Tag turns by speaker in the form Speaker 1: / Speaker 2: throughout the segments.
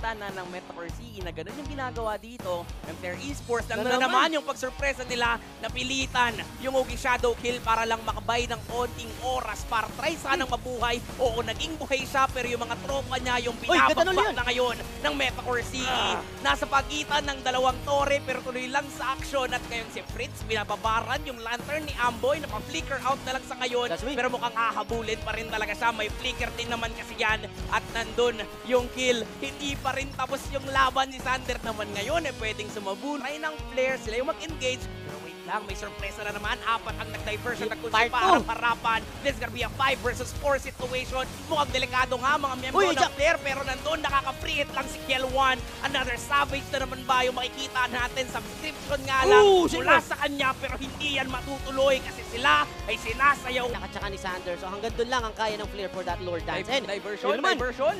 Speaker 1: nakita na ng Metacore CE na ganun yung ginagawa dito ng Flare Esports. Lang
Speaker 2: Na
Speaker 1: na naman yung pagsurpresa nila, napilitan yung Ogi Shadow Kill para lang makabay ng konting oras para try sanang mabuhay. Oo, naging buhay siya pero yung mga tropa niya yung binabagpak na ngayon ng Metacore CE. Nasa pagitan ng dalawang tore pero tuloy lang sa action at ngayon si Fritz binababaran yung lantern ni Amboy na pa-flicker out na lang sa ngayon pero mukhang hahabulin pa rin talaga siya. May flicker din naman kasi yan at nandun yung kill. Hindi pa rin tapos yung laban ni Sander naman ngayon pwedeng sumabun. Try ng Flare sila yung mag-engage pero wait lang, may sorpresa na naman. Apat ang nag-diversion at kung si para-harapan. This is gonna be a 5 versus 4 situation. Mukhang delikado nga mga miyembro ng Flare pero nandun nakaka-free hit lang si Kiel1. Another savage na naman ba yung makikita natin. Subscription nga lang mula sa kanya pero hindi yan matutuloy kasi sila ay sinasayaw.
Speaker 2: Tsaka ni Sander. So hanggang doon lang ang kaya ng Flare for that Lord Dance. And
Speaker 1: diversion,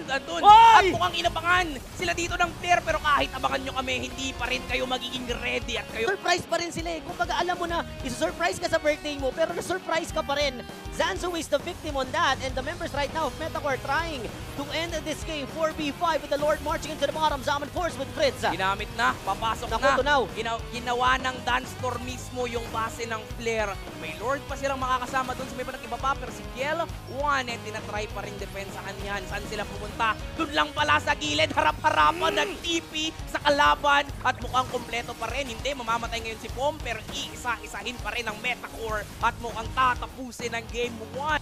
Speaker 1: andun. At mukhang inabangan sila dito ng Flare pero kahit abangan nyo kami, hindi pa rin kayo magiging ready at kayo.
Speaker 2: Surprise pa rin sila eh. Kung baga alam mo na, isa-surprise ka sa birthday mo pero na-surprise ka pa rin. Zanzu is the victim on that and the members right now of Metacore trying to end this game 4v5 with the Lord marching into the bottom. Zaman force with Fritz.
Speaker 1: Ginamit na, papasok na. Ginawa ng dance floor mismo yung base ng Flare. May Lord pa silang makakasama doon sa may panang iba pa pero si Kiel1 tinatry pa rin depensahan yan. Saan sila pumunta? Doon lang pala sa gilid, harap-harapan nag-TP sa kalaban at mukhang kompleto pa rin. Hindi, mamamatay ngayon si Pom pero iisa-isahin pa rin ang Metacore at mukhang tatapusin ang Game 1.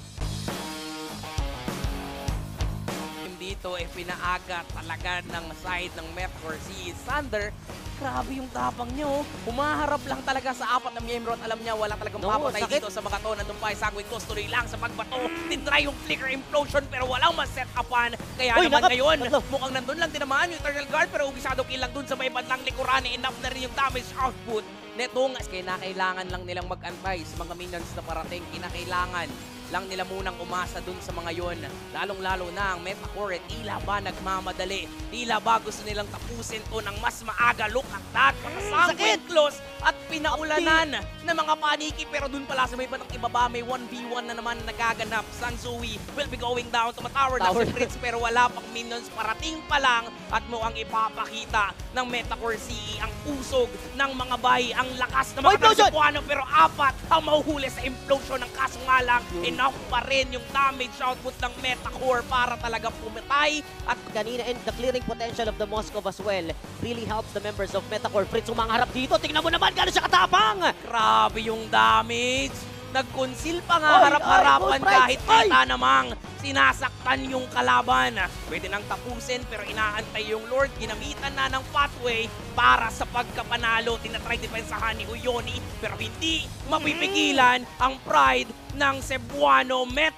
Speaker 1: Dito pinaaga talaga ng side ng Metacore si Sander. Grabe yung tapang nyo. Humaharap lang talaga sa apat na miyembro at alam niya wala talagang papatay dito sa mga to. Nandun pa ay Sanguine Toss tuloy lang sa pagbato. Tinry yung flicker implosion pero walang mas-set-upan. Kaya naman ngayon, mukhang nandun lang din naman yung Eternal Guard pero Ogi Shadow Kill lang dun sa may bandang likuran. Enough na rin yung damage output. Netong kinakailangan lang nilang mag-antay sa mga minions na parating. Kinakailangan lang nila munang umasa dun sa mga yon. Lalong-lalo na ang Metacore, tila ba nagmamadali? Tila ba gusto nilang tapusin to ng mas maaga? Look at that! Sanguine close at pinaulanan ng mga paniki. Pero dun pala sa may batang ibaba, may 1v1 na naman nagaganap. Sanzui will be going down to tower na si Fritz pero wala pang minions. Parating pa lang at mukhang ipapakita ng Metacore CE ang usog ng mga bay. Ang lakas ng mga Cebuano pero apat ang mahuhuli sa implosion ng kaso nga lang. Enough pa rin yung damage output ng Metacore para talaga pumatay. At
Speaker 2: kanina and the clearing potential of the Moskov as well really helps the members of Metacore. Fritz umangarap dito. Tingnan mo naman gano'n siya katapang.
Speaker 1: Grabe yung damage. Nag-conceal pa nga harap-harapan kahit kita namang sinasaktan yung kalaban. Pwede nang tapusin pero inaantay yung Lord. Ginamitan na ng pathway para sa pagkapanalo. Tinatry depensahan ni Uyoni pero hindi mapipigilan ang pride ng Cebuano Met.